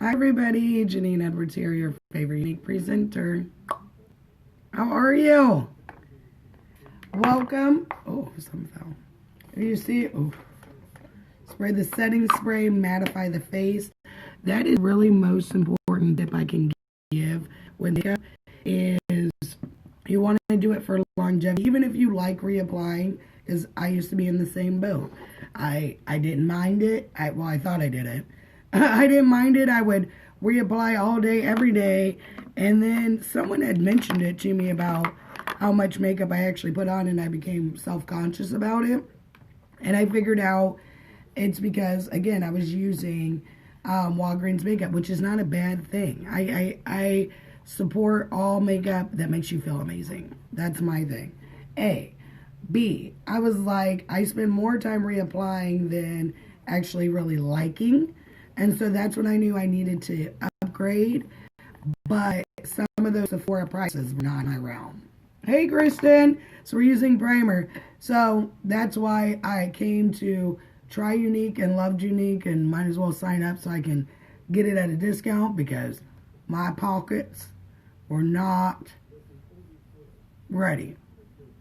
Hi everybody, Janine Edwards here, your favorite unique presenter. How are you? Welcome. Oh, something fell. You see, oh, spray the setting spray, mattify the face. That is really most important tip I can give with makeup is you want to do it for longevity, even if you like reapplying, because I used to be in the same boat. I didn't mind it. I thought I did it. I didn't mind it. I would reapply all day, every day. And then someone had mentioned it to me about how much makeup I actually put on, and I became self-conscious about it. And I figured out it's because, again, I was using Walgreens makeup, which is not a bad thing. I support all makeup that makes you feel amazing. That's my thing. A. B. I was like, I spend more time reapplying than actually really liking. And so that's when I knew I needed to upgrade. But some of those Sephora prices were not in my realm. Hey, Kristen. So we're using primer. So that's why I came to try Younique and loved Younique and might as well sign up so I can get it at a discount because my pockets were not ready.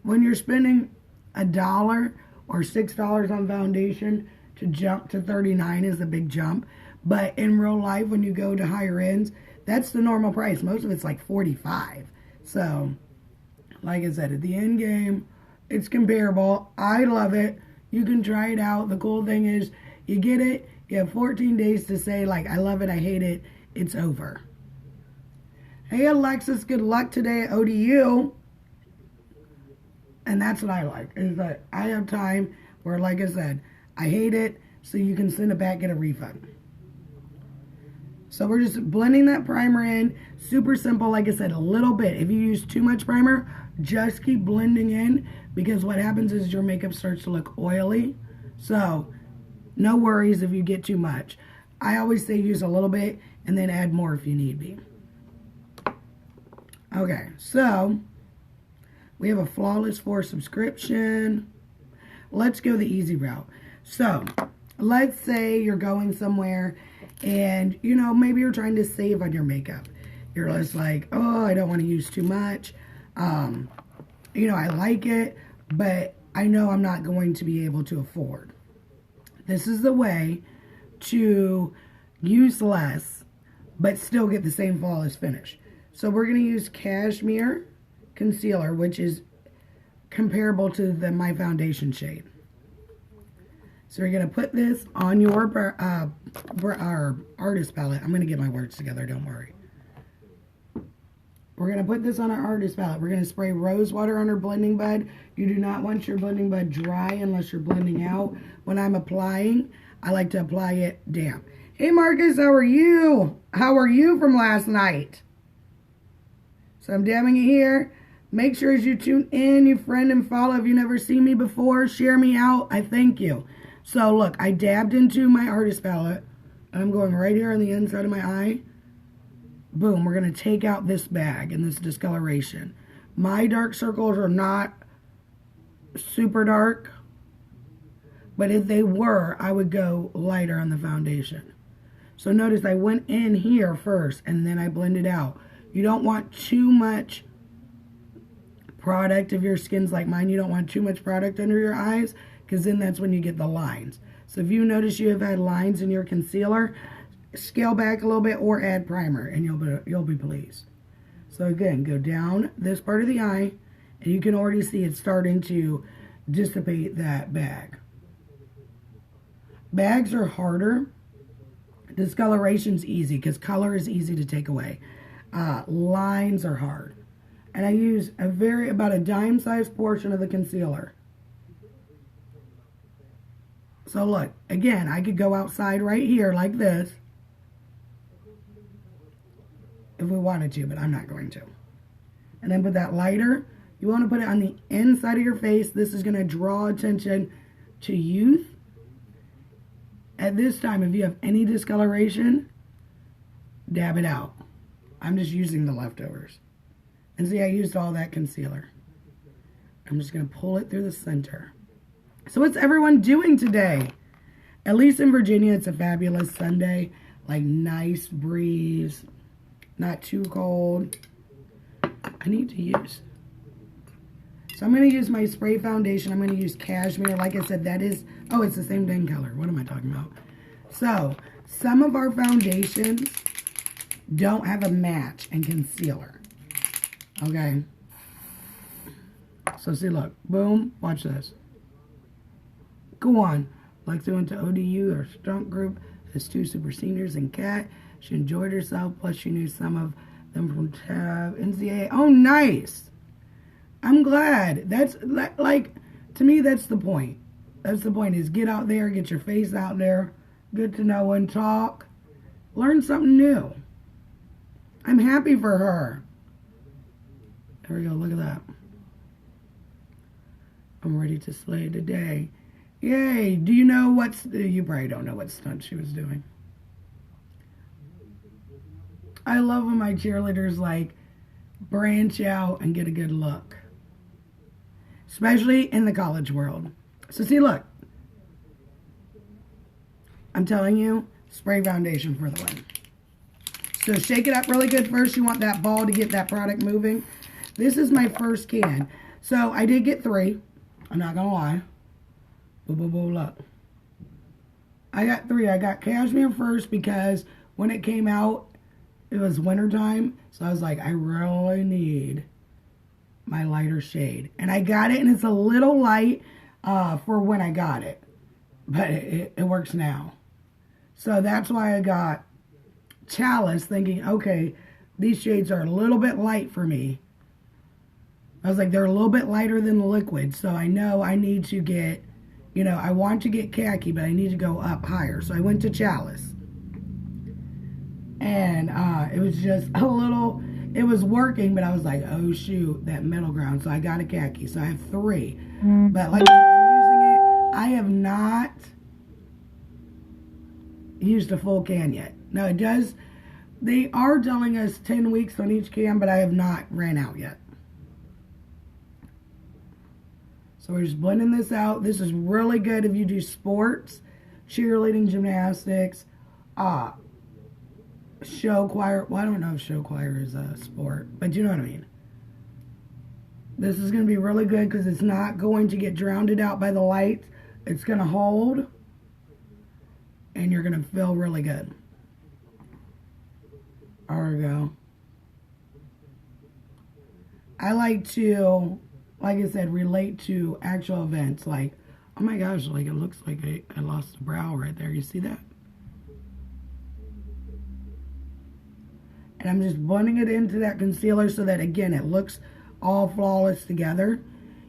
When you're spending $1 or $6 on foundation, to jump to $39 is a big jump. But in real life, when you go to higher ends, that's the normal price. Most of it's like $45. So, like I said, at the end game, it's comparable. I love it. You can try it out. The cool thing is you get it. You have 14 days to say, like, I love it, I hate it. It's over. Hey, Alexis, good luck today at ODU. And that's what I like, is that I have time where, like I said, I hate it, so you can send it back, get a refund. So we're just blending that primer in. Super simple, like I said, a little bit. If you use too much primer, just keep blending in, because what happens is your makeup starts to look oily. So no worries if you get too much. I always say use a little bit and then add more if you need be. Okay, so we have a Flawless 4 subscription. Let's go the easy route. So let's say you're going somewhere and, you know, maybe you're trying to save on your makeup. You're just like, oh, I don't want to use too much. You know, I like it, but I know I'm not going to be able to afford. This is the way to use less, but still get the same flawless finish. So we're going to use Cashmere Concealer, which is comparable to my foundation shade. So we're going to put this on your our artist palette. I'm going to get my words together, don't worry. We're going to put this on our artist palette. We're going to spray rose water on our blending bud. You do not want your blending bud dry unless you're blending out. When I'm applying, I like to apply it damp. Hey Marcus, how are you? How are you from last night? So I'm dabbing it here. Make sure as you tune in, you friend and follow. If you never seen me before, share me out. I thank you. So look, I dabbed into my artist palette. And I'm going right here on the inside of my eye. Boom, we're going to take out this bag and this discoloration. My dark circles are not super dark. But if they were, I would go lighter on the foundation. So notice I went in here first and then I blended out. You don't want too much product. If your skin's like mine, you don't want too much product under your eyes, because then that's when you get the lines. So if you notice you have had lines in your concealer, scale back a little bit or add primer and you'll be pleased. So again, go down this part of the eye and you can already see it's starting to dissipate that bag. Bags are harder. Discoloration's easy because color is easy to take away. Lines are hard. And I use about a dime-sized portion of the concealer. So look, again, I could go outside right here like this if we wanted to, but I'm not going to. And then put that lighter. You want to put it on the inside of your face. This is going to draw attention to youth. At this time, if you have any discoloration, dab it out. I'm just using the leftovers. And see, I used all that concealer. I'm just going to pull it through the center. So what's everyone doing today? At least in Virginia, it's a fabulous Sunday. like nice breeze, not too cold. I need to use. So I'm going to use my spray foundation. I'm going to use Cashmere. Like I said, that is, oh, it's the same dang color. What am I talking about? So some of our foundations don't have a match in concealer. Okay. So see, look, boom, watch this. Go on. Lexi went to ODU, or Strunk Group, has 2 super seniors and Kat. She enjoyed herself, plus she knew some of them from Tab, NCAA. Oh, nice. I'm glad. That's, like, to me, that's the point. That's the point, is get out there, get your face out there, get to know and talk, learn something new. I'm happy for her. There we go, look at that. I'm ready to slay today. Yay. Do you know what's... You probably don't know what stunt she was doing. I love when my cheerleaders, like, branch out and get a good look. Especially in the college world. So see, look. I'm telling you, spray foundation for the win. So shake it up really good first. You want that ball to get that product moving. This is my first can. So I did get 3. I'm not going to lie. Boo, boo, boo, look. I got 3. I got Cashmere first because when it came out, it was wintertime. So I was like, I really need my lighter shade. And I got it, and it's a little light for when I got it. But it works now. So that's why I got Chalice, thinking, okay, these shades are a little bit light for me. I was like, they're a little bit lighter than the liquid, so I know I need to get, you know, I want to get khaki, but I need to go up higher. So I went to Chalice. And it was just a little, it was working, but I was like, oh shoot, that middle ground. So I got a khaki. So I have 3. But like I said, I'm using it. I have not used a full can yet. Now it does, they are telling us 10 weeks on each can, but I have not ran out yet. So we're just blending this out. This is really good if you do sports, cheerleading, gymnastics, show choir. Well, I don't know if show choir is a sport, but you know what I mean. This is going to be really good because it's not going to get drowned out by the light. It's going to hold, and you're going to feel really good. There we go. I like to, like I said, relate to actual events. Like, oh my gosh, like it looks like I lost a brow right there. You see that? And I'm just blending it into that concealer so that, again, it looks all flawless together.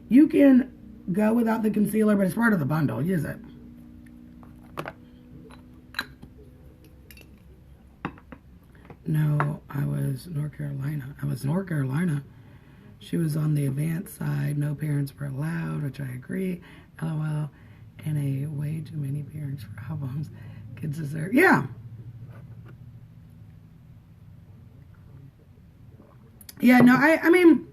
You can go without the concealer, but it's part of the bundle. Use it. No, I was North Carolina. She was on the advanced side. No parents were allowed, which I agree. LOL. And a way too many parents for albums. Kids deserve. Yeah. Yeah, no, I mean,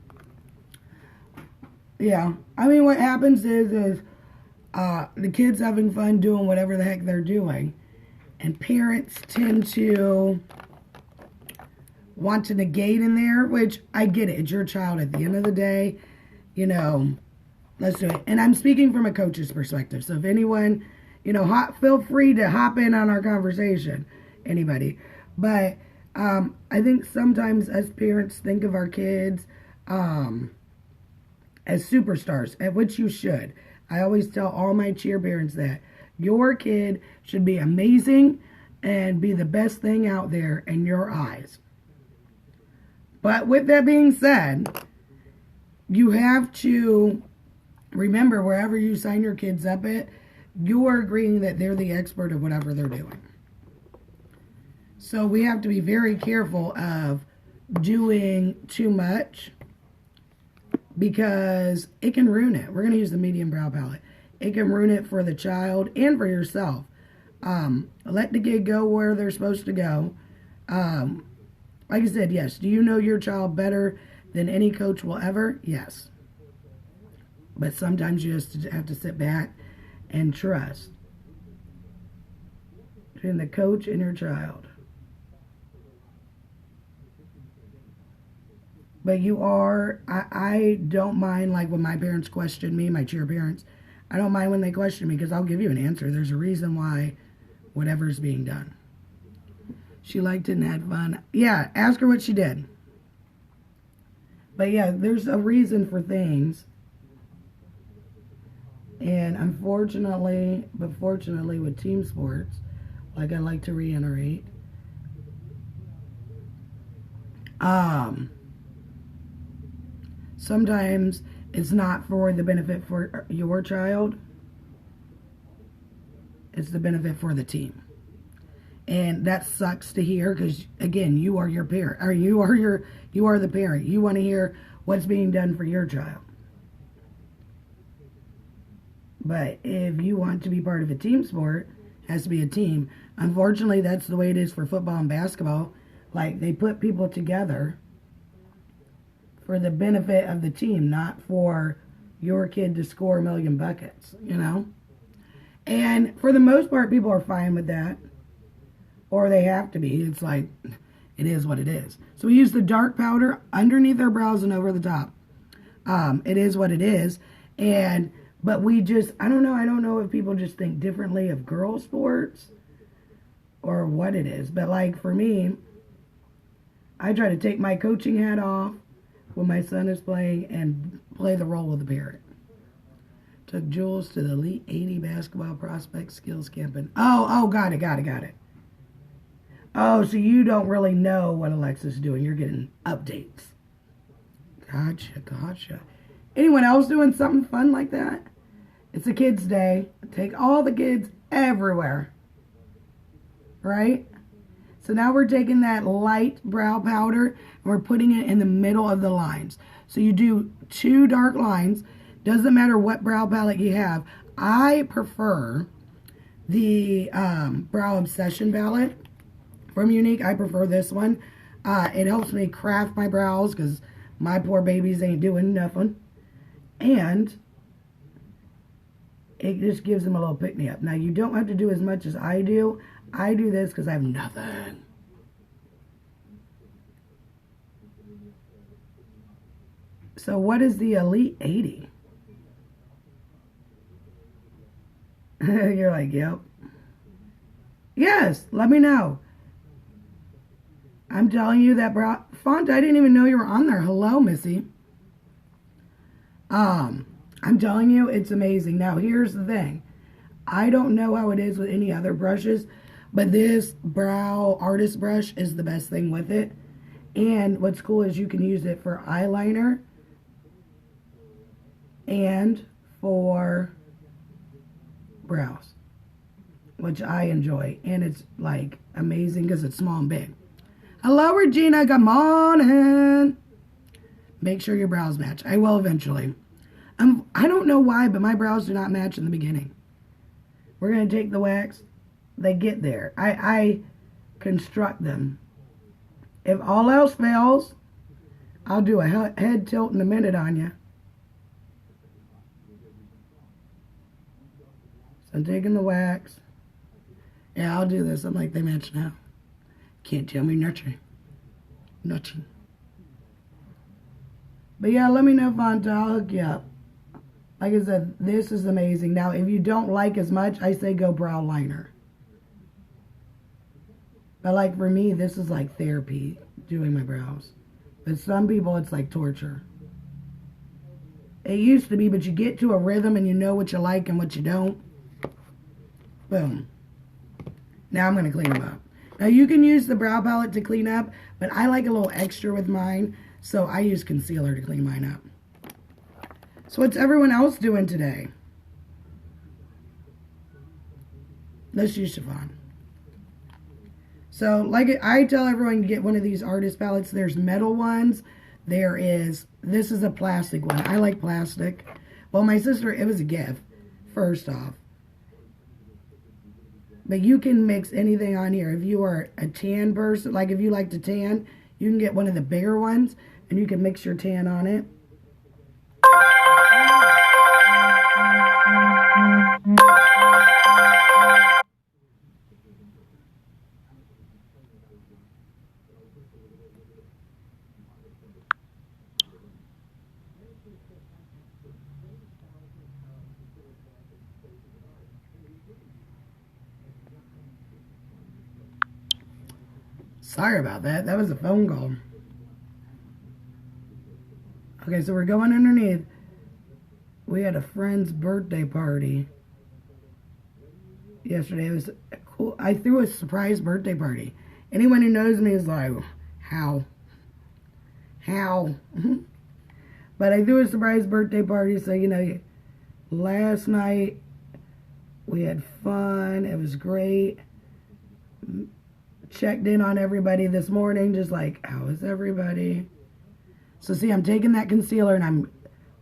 yeah. I mean, what happens is the kids having fun doing whatever the heck they're doing. And parents tend to want to negate in there, which I get it. It's your child at the end of the day. You know, let's do it. And I'm speaking from a coach's perspective. So if anyone, you know, feel free to hop in on our conversation. Anybody. But I think sometimes as parents think of our kids as superstars, at which you should. I always tell all my cheer parents that your kid should be amazing and be the best thing out there in your eyes. But with that being said, you have to remember, wherever you sign your kids up at, you are agreeing that they're the expert of whatever they're doing. So we have to be very careful of doing too much because it can ruin it. We're going to use the medium brow palette. It can ruin it for the child and for yourself. Let the kid go where they're supposed to go. Like I said, yes. Do you know your child better than any coach will ever? Yes. But sometimes you just have to sit back and trust between the coach and your child. But you are, I don't mind, like, when my parents question me, my cheer parents, I don't mind when they question me because I'll give you an answer. There's a reason why whatever's being done. She liked it and had fun. Yeah, ask her what she did. But yeah, there's a reason for things. And unfortunately, but fortunately with team sports, like I like to reiterate, sometimes it's not for the benefit for your child. It's the benefit for the team. And that sucks to hear because, again, you are your parent, or you are the parent. You want to hear what's being done for your child. But if you want to be part of a team sport, it has to be a team. Unfortunately, that's the way it is for football and basketball. Like, they put people together for the benefit of the team, not for your kid to score a million buckets, you know? And for the most part, people are fine with that. Or they have to be. It's like, it is what it is. So we use the dark powder underneath our brows and over the top. It is what it is. But we just, I don't know if people just think differently of girl sports or what it is. But like for me, I try to take my coaching hat off when my son is playing and play the role of the parent. Took Jules to the Elite 80 Basketball Prospect Skills Camping. Oh, got it. Oh, so you don't really know what Alexa's doing. You're getting updates. Gotcha. Anyone else doing something fun like that? It's a kid's day. Take all the kids everywhere. Right? So now we're taking that light brow powder and we're putting it in the middle of the lines. So you do 2 dark lines. Doesn't matter what brow palette you have. I prefer the Brow Obsession palette from Younique. I prefer this one. It helps me craft my brows because my poor babies ain't doing nothing. And it just gives them a little pick-me-up. Now, you don't have to do as much as I do. I do this because I have nothing. So what is the Elite 80? You're like, yep. Yes, let me know. I'm telling you that brow font, I didn't even know you were on there. Hello, Missy. I'm telling you, it's amazing. Now, here's the thing. I don't know how it is with any other brushes, but this brow artist brush is the best thing with it. And what's cool is you can use it for eyeliner and for brows, which I enjoy. And it's like amazing because it's small and big. Hello, Regina. Good morning. Make sure your brows match. I will eventually. I don't know why, but my brows do not match in the beginning. We're going to take the wax. They get there. I construct them. If all else fails, I'll do a head tilt in a minute on you. So I'm taking the wax. Yeah, I'll do this. I'm like, they match now. Can't tell me nothing. Nothing. But yeah, let me know, Fonta. I'll hook you up. Like I said, this is amazing. Now, if you don't like as much, I say go brow liner. But like for me, this is like therapy, doing my brows. But some people, it's like torture. It used to be, but you get to a rhythm and you know what you like and what you don't. Boom. Now I'm going to clean them up. Now you can use the brow palette to clean up, but I like a little extra with mine, so I use concealer to clean mine up. So what's everyone else doing today? Let's use chiffon. So like I tell everyone to get one of these artist palettes. There's metal ones. This is a plastic one. I like plastic. Well, my sister, it was a gift, first off. But you can mix anything on here. If you are a tan person, like if you like to tan, you can get one of the bigger ones and you can mix your tan on it. Sorry about that. That was a phone call. Okay, so we're going underneath. We had a friend's birthday party yesterday. It was cool. I threw a surprise birthday party. Anyone who knows me is like, how? But I threw a surprise birthday party, so, you know, last night we had fun. It was great. Checked in on everybody this morning, just like, how is everybody? So see, I'm taking that concealer and I'm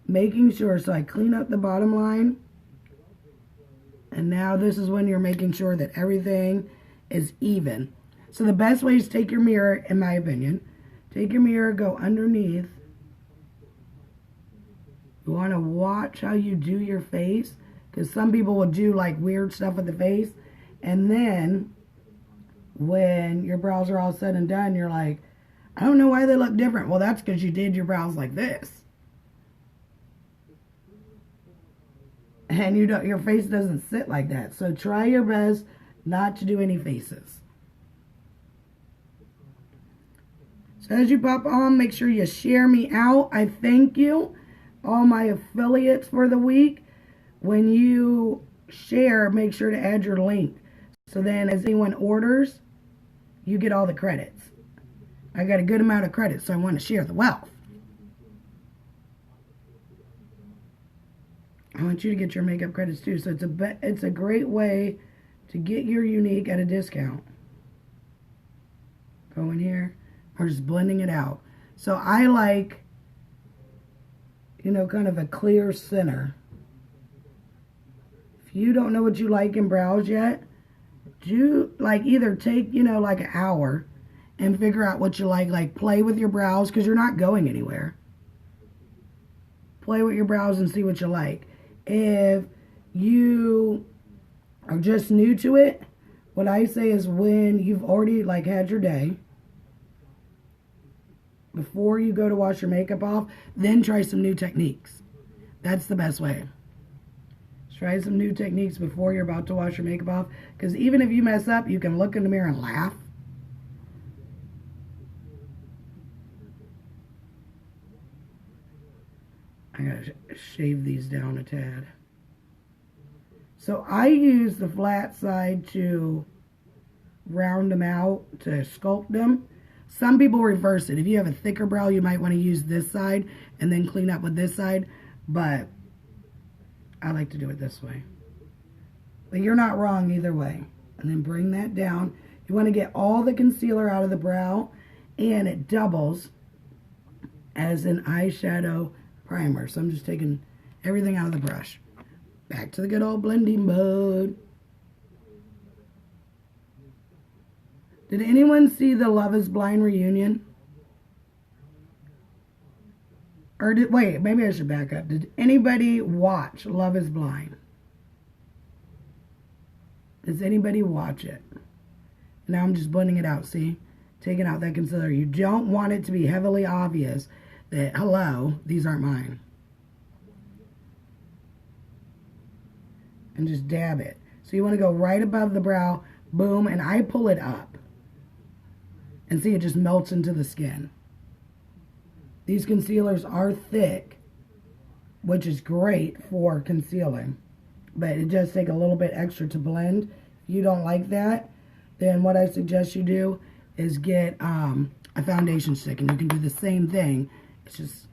making sure, so I clean up the bottom line. And now this is when you're making sure that everything is even. So the best way is take your mirror, in my opinion. Take your mirror, go underneath. You want to watch how you do your face, because some people will do like weird stuff with the face. And then when your brows are all said and done, you're like, I don't know why they look different. Well, that's because you did your brows like this. And you don't, your face doesn't sit like that. So try your best not to do any faces. So as you pop on, make sure you share me out. I thank you, all my affiliates for the week. When you share, make sure to add your link. So then as anyone orders, you get all the credits. I got a good amount of credits, so I want to share the wealth. I want you to get your makeup credits too. So it's a great way to get your unique at a discount. Go in here. We're just blending it out. So I like, you know, kind of a clear center. If you don't know what you like in brows yet, do like either take, you know, like an hour and figure out what you like play with your brows, because you're not going anywhere. Play with your brows and see what you like. If you are just new to it, what I say is when you've already like had your day, before you go to wash your makeup off, then try some new techniques. That's the best way. Try some new techniques before you're about to wash your makeup off, because even if you mess up, you can look in the mirror and laugh. I gotta shave these down a tad. So I use the flat side to round them out, to sculpt them. Some people reverse it. If you have a thicker brow, you might want to use this side and then clean up with this side. But I like to do it this way. But you're not wrong either way. And then bring that down. You want to get all the concealer out of the brow, and it doubles as an eyeshadow primer. So I'm just taking everything out of the brush. Back to the good old blending mode. Did anyone see the Love is Blind reunion? Or wait, maybe I should back up. Did anybody watch Love is Blind? Does anybody watch it? Now I'm just blending it out, see? Taking out that concealer. You don't want it to be heavily obvious that, hello, these aren't mine. And just dab it. So you want to go right above the brow, boom, and I pull it up. And see, it just melts into the skin. These concealers are thick, which is great for concealing. But it does take a little bit extra to blend. If you don't like that, then what I suggest you do is get a foundation stick. And you can do the same thing. It's just,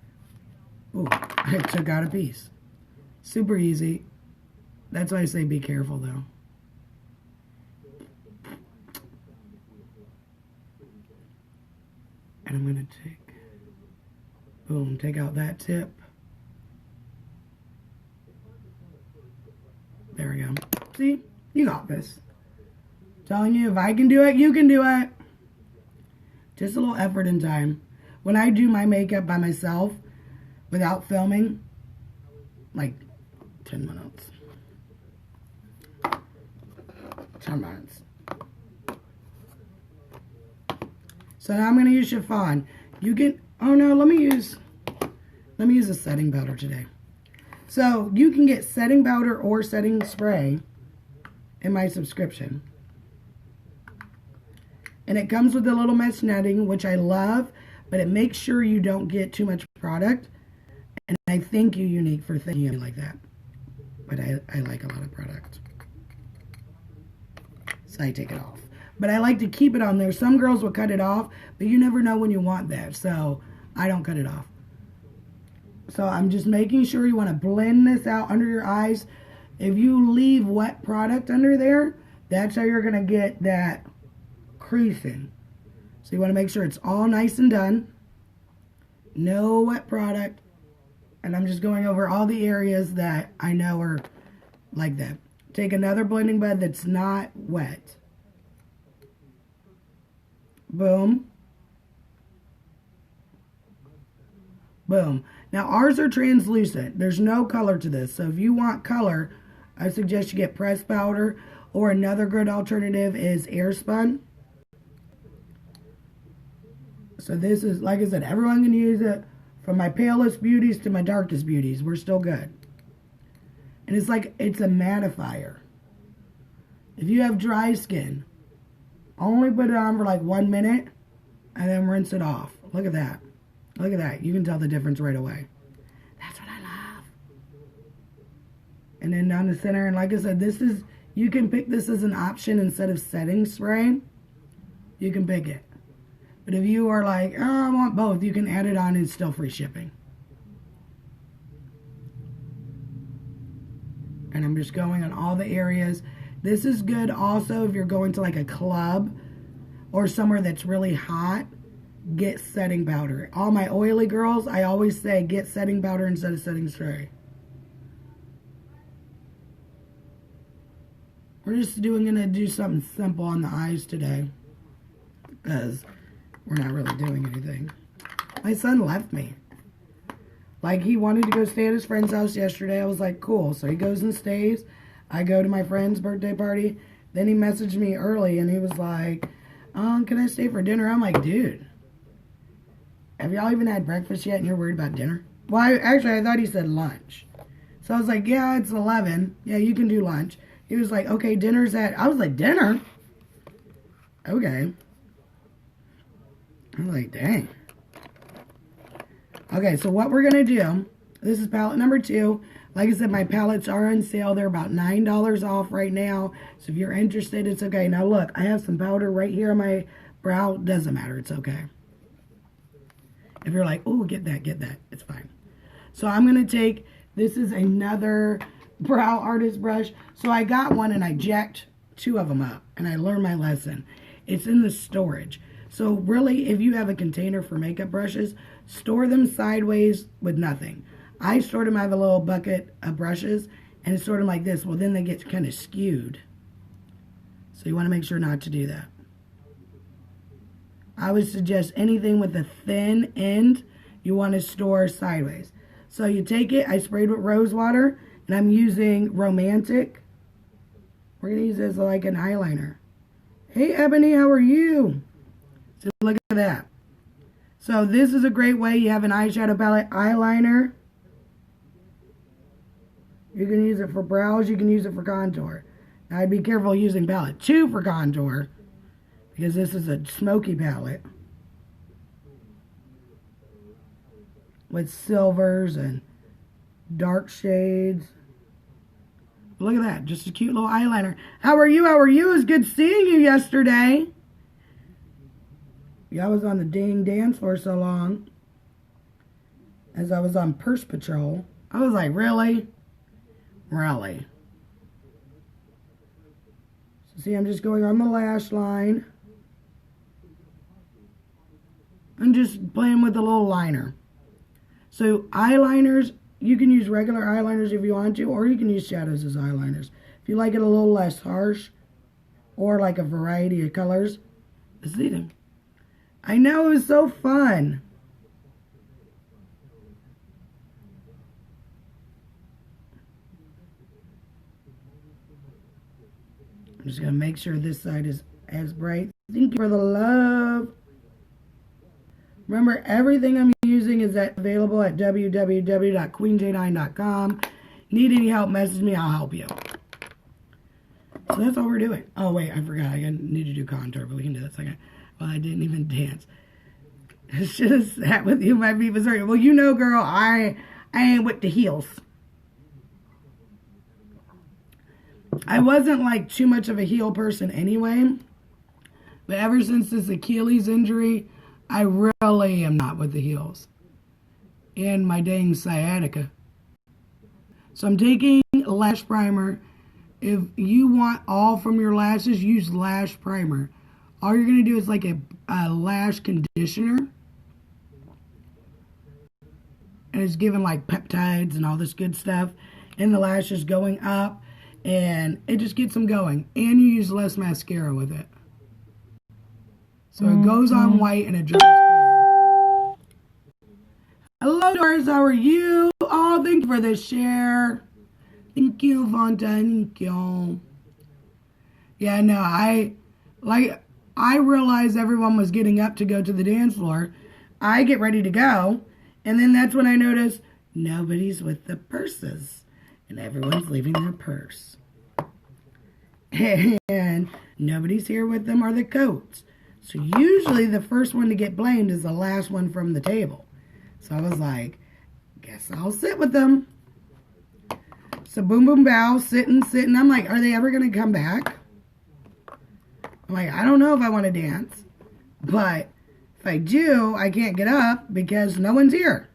ooh, I took out a piece. Super easy. That's why I say be careful, though. And I'm going to take, boom, take out that tip. There we go. See? You got this. Telling you, if I can do it, you can do it. Just a little effort and time. When I do my makeup by myself, without filming, like 10 minutes. 10 minutes. So now I'm going to use chiffon. You can, oh no, let me use a setting powder today. So you can get setting powder or setting spray in my subscription. And it comes with a little mesh netting, which I love, but it makes sure you don't get too much product. And I think you're unique for thinking like that. But I like a lot of product. So I take it off. But I like to keep it on there. Some girls will cut it off, but you never know when you want that. So I don't cut it off. So I'm just making sure you want to blend this out under your eyes. If you leave wet product under there, that's how you're going to get that creasing. So you want to make sure it's all nice and done. No wet product. And I'm just going over all the areas that I know are like that. Take another blending bud that's not wet. Boom. Boom. Now ours are translucent. There's no color to this. So if you want color, I suggest you get pressed powder, or another good alternative is Airspun. So this is, like I said, everyone can use it. From my palest beauties to my darkest beauties, we're still good. And it's like, it's a mattifier. If you have dry skin, only put it on for like 1 minute and then rinse it off. Look at that. Look at that. You can tell the difference right away. That's what I love. And then down the center, and like I said, this is, you can pick this as an option instead of setting spray. You can pick it. But if you are like, oh, I want both, you can add it on and it's still free shipping. And I'm just going on all the areas. This is good also if you're going to like a club or somewhere that's really hot. Get setting powder. All my oily girls, I always say get setting powder instead of setting spray. We're just gonna do something simple on the eyes today, because we're not really doing anything. My son left me. Like, he wanted to go stay at his friend's house yesterday. I was like, cool. So he goes and stays. I go to my friend's birthday party. Then he messaged me early and he was like, can I stay for dinner? I'm like, dude, have y'all even had breakfast yet and you're worried about dinner? Well, I thought he said lunch. So I was like, yeah, it's 11. Yeah, you can do lunch. He was like, okay, dinner's at... I was like, dinner? Okay. I was like, dang. Okay, so what we're going to do, this is palette number 2. Like I said, my palettes are on sale. They're about $9 off right now. So if you're interested, it's okay. Now look, I have some powder right here on my brow. Doesn't matter. It's okay. If you're like, oh, get that. It's fine. So I'm going to take, this is another brow artist brush. So I got one and I jacked 2 of them up. And I learned my lesson. It's in the storage. So really, if you have a container for makeup brushes, store them sideways with nothing. I stored them, I have a little bucket of brushes, and it's sort of like this. Well, then they get kind of skewed. So you want to make sure not to do that. I would suggest anything with a thin end, you want to store sideways. So you take it, I sprayed with rose water, and I'm using Romantic. We're going to use this like an eyeliner. Hey, Ebony, how are you? So look at that. So this is a great way. You have an eyeshadow palette, eyeliner. You can use it for brows. You can use it for contour. Now, I'd be careful using palette 2 for contour, because this is a smoky palette with silvers and dark shades. Look at that. Just a cute little eyeliner. How are you? How are you? It was good seeing you yesterday. Yeah, I was on the dang dance floor so long as I was on Purse Patrol. I was like, really? Really? So see, I'm just going on the lash line. I'm just playing with a little liner. So eyeliners, you can use regular eyeliners if you want to, or you can use shadows as eyeliners. If you like it a little less harsh, or like a variety of colors, it's eating. I know, it was so fun. I'm just going to make sure this side is as bright. Thank you for the love. Remember, everything I'm using is available at www.queenj9.com. Need any help, message me. I'll help you. So that's all we're doing. Oh, wait, I forgot. I need to do contour, but we can do that second. Well, I didn't even dance. I should have sat with you. My feet was hurting. Well, you know, girl, I ain't with the heels. I wasn't like too much of a heel person anyway. But ever since this Achilles injury, I really am not with the heels. And my dang sciatica. So I'm taking lash primer. If you want all from your lashes, use lash primer. All you're going to do is like a lash conditioner. And it's giving like peptides and all this good stuff. And the lashes going up. And it just gets them going. And you use less mascara with it. So it goes on white and it dries clear. Hello, Doris. How are you? Oh, thank you for the share. Thank you, Vonta. Thank you. Yeah, no, I realized everyone was getting up to go to the dance floor. I get ready to go. And then that's when I notice nobody's with the purses. And everyone's leaving their purse. And nobody's here with them or the coats. So usually the first one to get blamed is the last one from the table. So I was like, guess I'll sit with them. So boom, boom, bow, sitting. I'm like, are they ever going to come back? I'm like, I don't know if I want to dance. But if I do, I can't get up because no one's here.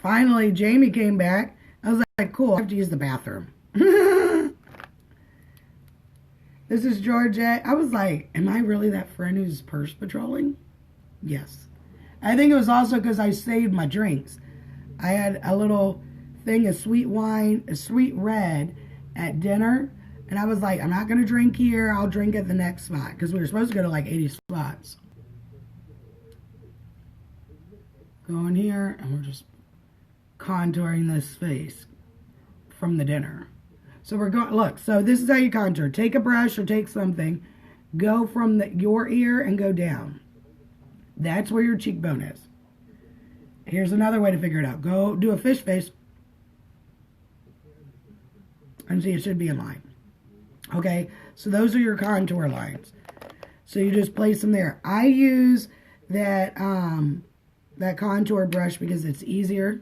Finally, Jamie came back. I was like, cool, I have to use the bathroom. This is Georgette. I was like, am I really that friend who's purse patrolling? Yes. I think it was also because I saved my drinks. I had a little thing of sweet wine, a sweet red at dinner. And I was like, I'm not going to drink here. I'll drink at the next spot. Because we were supposed to go to like 80 spots. Go in here and we're just contouring this face from the dinner. So we're going, look, so this is how you contour. Take a brush or take something, go from your ear and go down. That's where your cheekbone is. Here's another way to figure it out. Go do a fish face. And see, it should be in line. Okay, so those are your contour lines. So you just place them there. I use that, that contour brush because it's easier.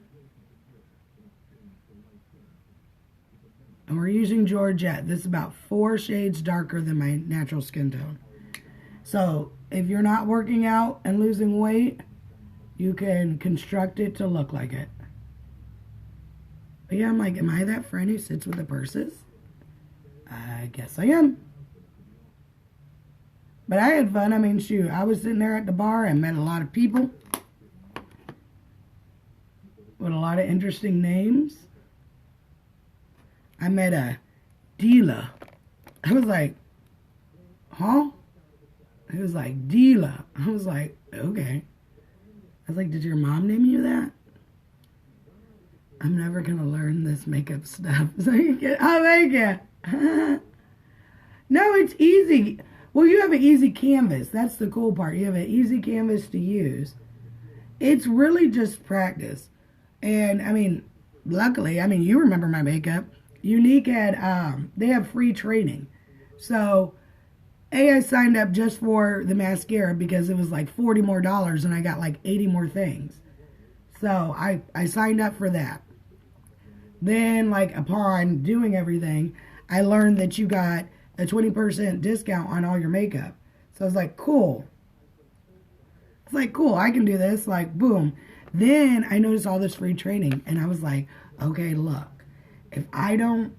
And we're using Georgette. This is about 4 shades darker than my natural skin tone. So if you're not working out and losing weight, you can construct it to look like it. But yeah, I'm like, am I that friend who sits with the purses? I guess I am. But I had fun. I mean, shoot, I was sitting there at the bar and met a lot of people with a lot of interesting names. I met a dealer. I was like, huh? He was like, dealer. I was like, okay. I was like, did your mom name you that? I'm never going to learn this makeup stuff. So you get, oh, thank you. No, it's easy. Well, you have an easy canvas. That's the cool part. You have an easy canvas to use. It's really just practice. And, I mean, luckily, I mean, you remember my makeup. Younique had, they have free training. So, I signed up just for the mascara because it was like $40 more and I got like 80 more things. So, I signed up for that. Then, like, upon doing everything, I learned that you got a 20% discount on all your makeup. So, I was like, cool. It's like, cool, I can do this. Like, boom. Then, I noticed all this free training. And I was like, okay, look. If I don't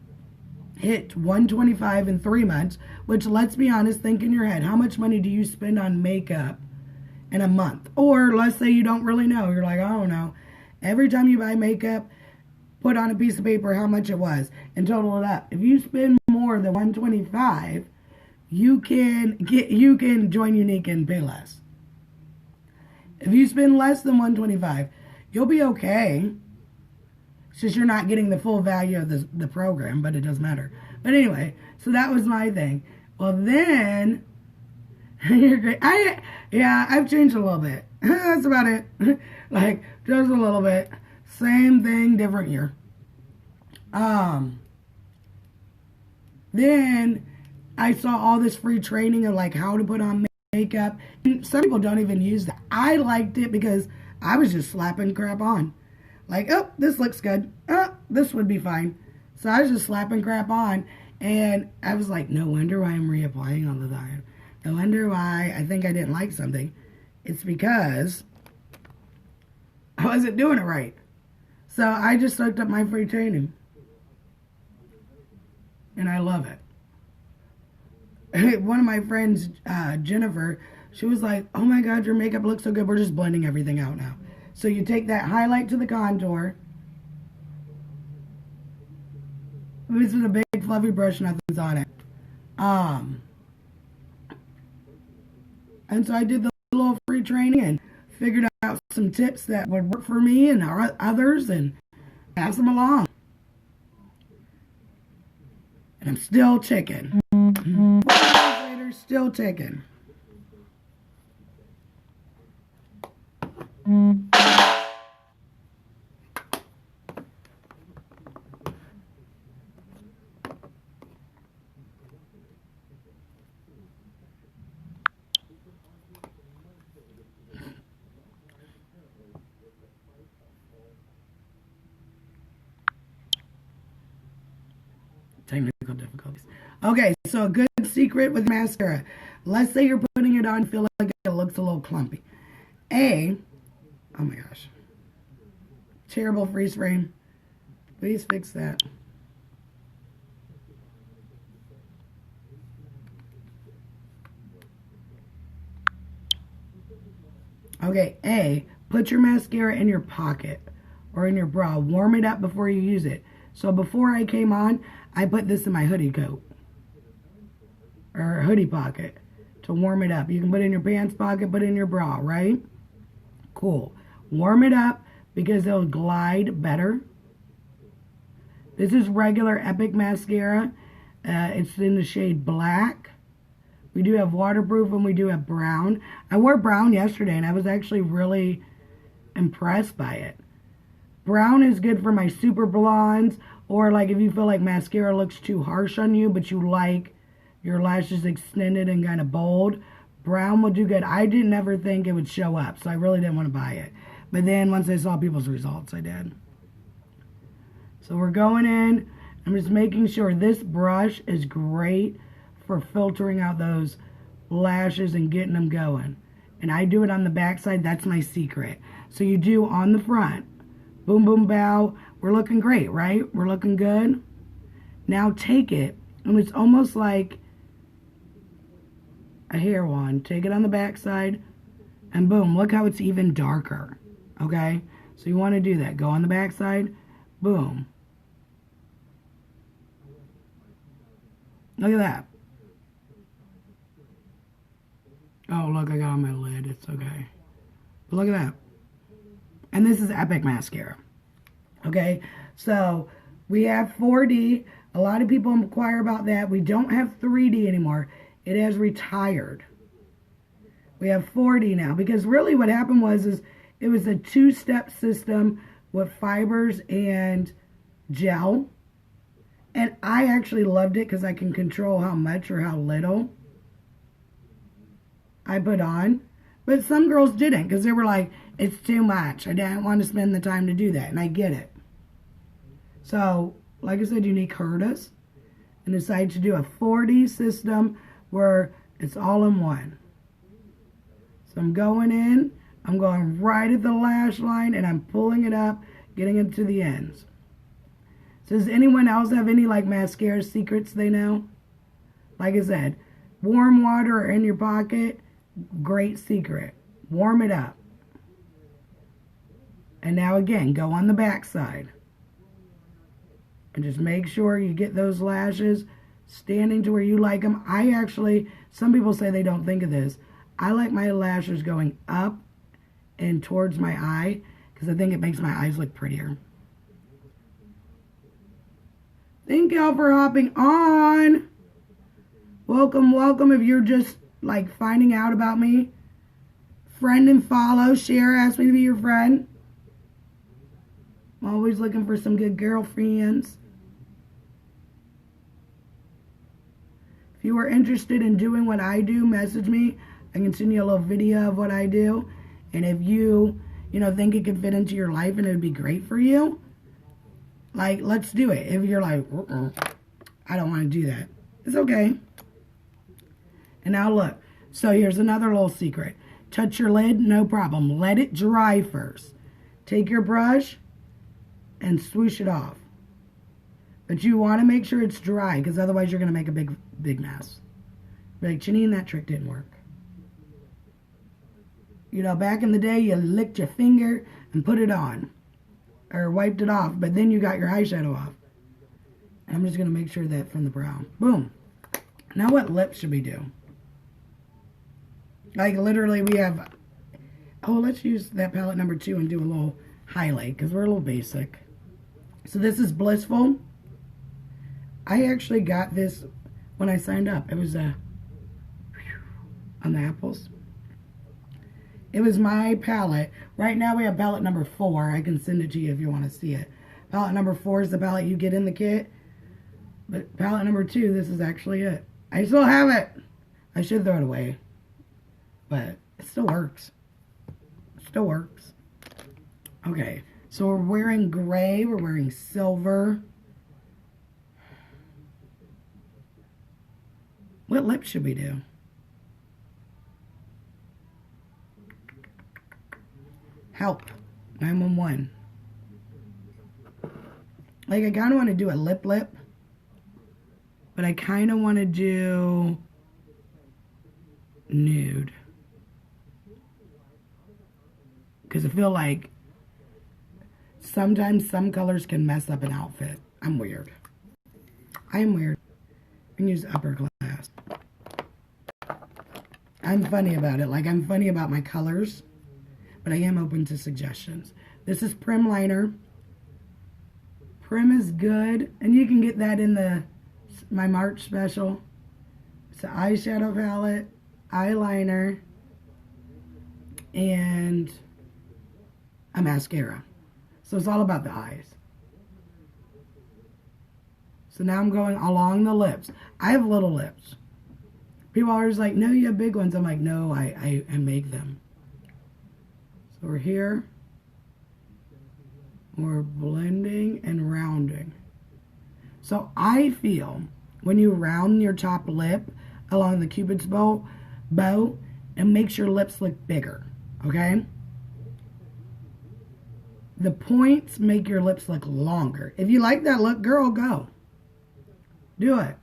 hit 125 in 3 months, which, let's be honest, think in your head, how much money do you spend on makeup in a month? Or let's say you don't really know. You're like, I don't know. Every time you buy makeup, put on a piece of paper how much it was and total it up. If you spend more than 125, you can join Younique and pay less. If you spend less than 125, you'll be okay. It's just you're not getting the full value of the program, but it doesn't matter. But anyway, so that was my thing. Well, then, you're great. I've changed a little bit. That's about it. Like, just a little bit. Same thing, different year. Then I saw all this free training of like how to put on makeup. And some people don't even use that. I liked it because I was just slapping crap on. Like, oh, this looks good. Oh, this would be fine. So I was just slapping crap on. And I was like, no wonder why I'm reapplying all the time. No wonder why I think I didn't like something. It's because I wasn't doing it right. So I just soaked up my free training. And I love it. One of my friends, Jennifer, she was like, oh my God, your makeup looks so good. We're just blending everything out now. So you take that highlight to the contour. This is a big fluffy brush, nothing's on it. And so I did the little free training and figured out some tips that would work for me and others and pass them along. And I'm still ticking. 4 years later, still ticking. Technical difficulties. Okay, so a good secret with mascara. Let's say you're putting it on and feel like it looks a little clumpy. Oh my gosh. Terrible freeze frame. Please fix that. Okay, put your mascara in your pocket or in your bra. Warm it up before you use it. So before I came on, I put this in my hoodie coat or hoodie pocket to warm it up. You can put it in your pants pocket, put it in your bra, right? Cool. Warm it up because it'll glide better. This is regular Epic mascara. It's in the shade black. We do have waterproof and we do have brown. I wore brown yesterday and I was actually really impressed by it. Brown is good for my super blondes, or like if you feel like mascara looks too harsh on you, but you like your lashes extended and kind of bold. Brown would do good. I didn't ever think it would show up, so I really didn't want to buy it. But then once I saw people's results, I did. So we're going in. I'm just making sure this brush is great for filtering out those lashes and getting them going. And I do it on the back side. That's my secret. So you do on the front. Boom, boom, bow. We're looking great, right? We're looking good. Now take it, and it's almost like a hair wand. Take it on the back side, and boom, look how it's even darker, okay? So you want to do that. Go on the back side, boom. Look at that. Oh, look, I got on my lid. It's okay. But look at that. And this is Epic mascara. Okay, so we have 4D. A lot of people inquire about that. We don't have 3D anymore. It has retired. We have 4D now because really what happened was it was a 2-step system with fibers and gel. And I actually loved it because I can control how much or how little I put on. But some girls didn't because they were like, it's too much. I didn't want to spend the time to do that. And I get it. So, like I said, Younique heard us and decided to do a 4D system where it's all in one. So I'm going in. I'm going right at the lash line and I'm pulling it up, getting it to the ends. So does anyone else have any like mascara secrets they know? Like I said, warm water in your pocket, great secret. Warm it up. And now again, go on the back side. And just make sure you get those lashes standing to where you like them. I actually, some people say they don't think of this. I like my lashes going up and towards my eye because I think it makes my eyes look prettier. Thank y'all for hopping on. Welcome, welcome. If you're just like finding out about me, friend and follow. Share asked me to be your friend. I'm always looking for some good girlfriends. If you are interested in doing what I do, message me. I can send you a little video of what I do. And if you think it could fit into your life and it would be great for you, like, let's do it. If you're like, I don't want to do that, it's okay. And now look. So here's another little secret. Touch your lid, no problem. Let it dry first. Take your brush and swoosh it off. But you want to make sure it's dry, because otherwise you're going to make a big mess. Like, Janine, that trick didn't work. Back in the day, you licked your finger and put it on. Or wiped it off, but then you got your eyeshadow off. And I'm just going to make sure that from the brow. Boom. Now what lips should we do? Like, literally, we have... Oh, let's use that palette number 2 and do a little highlight, because we're a little basic. So this is Blissful. I actually got this when I signed up. It was on the apples. It was my palette. Right now we have palette number 4. I can send it to you if you want to see it. Palette number 4 is the palette you get in the kit. But palette number 2, this is actually it. I still have it. I should throw it away. But it still works. It still works. Okay. So we're wearing gray. We're wearing silver. What lips should we do? Help. 911. Like, I kind of want to do a lip. But I kind of want to do nude. Because I feel like sometimes some colors can mess up an outfit. I'm weird. I am weird. I can use upper class. I'm funny about it. Like, I'm funny about my colors. But I am open to suggestions. This is Prim Liner. Prim is good. And you can get that in my March special. It's an eyeshadow palette, eyeliner, and a mascara. So it's all about the eyes. So now I'm going along the lips. I have little lips. People are always like, no, you have big ones. I'm like, no, I make them. So we're here. We're blending and rounding. So I feel when you round your top lip along the Cupid's bow, it makes your lips look bigger, okay? The points make your lips look longer. If you like that look, girl, go. Do it.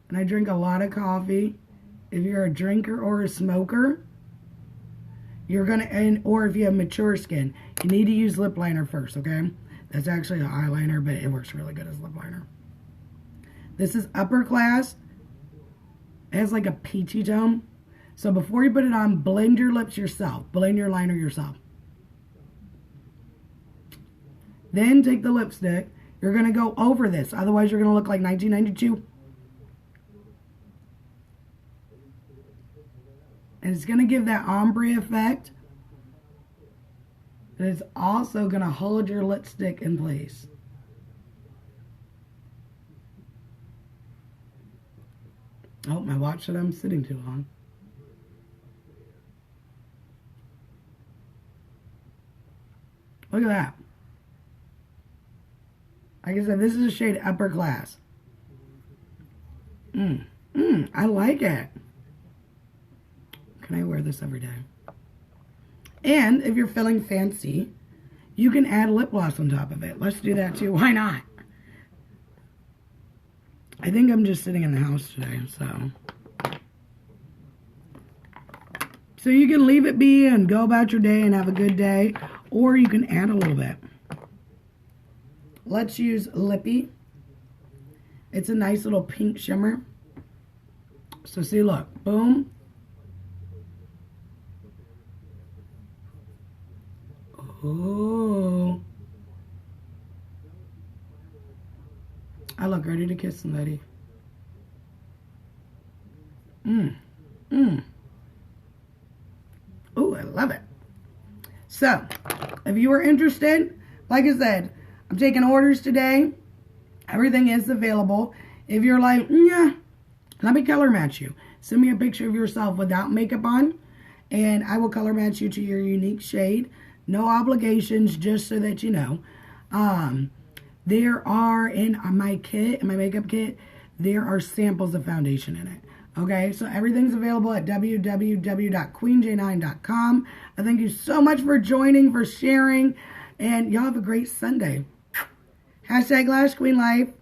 And I drink a lot of coffee. If you're a drinker or a smoker, you're gonna, or if you have mature skin, you need to use lip liner first, okay? That's actually an eyeliner, but it works really good as lip liner. This is Upper Class. It has like a peachy tone. So before you put it on, blend your lips yourself. Blend your liner yourself. Then take the lipstick. You're going to go over this. Otherwise, you're going to look like 1992. And it's going to give that ombre effect. And it's also going to hold your lipstick in place. Oh, my watch said I'm sitting too long. Look at that. Like I said, this is a shade Upper Class. I like it. Can I wear this every day? And if you're feeling fancy, you can add lip gloss on top of it. Let's do that too. Why not? I think I'm just sitting in the house today, so you can leave it be and go about your day and have a good day, or you can add a little bit. Let's use Lippy. It's a nice little pink shimmer. So see, look, boom. Oh. I look ready to kiss somebody. Oh, I love it. So, if you are interested, like I said, I'm taking orders today. Everything is available. If you're like, yeah, let me color match you. Send me a picture of yourself without makeup on, and I will color match you to your unique shade. No obligations, just so that you know. There are in my kit, in my makeup kit, there are samples of foundation in it. Okay, so everything's available at www.queenj9.com. I thank you so much for joining, for sharing, and y'all have a great Sunday. #LashQueenLife.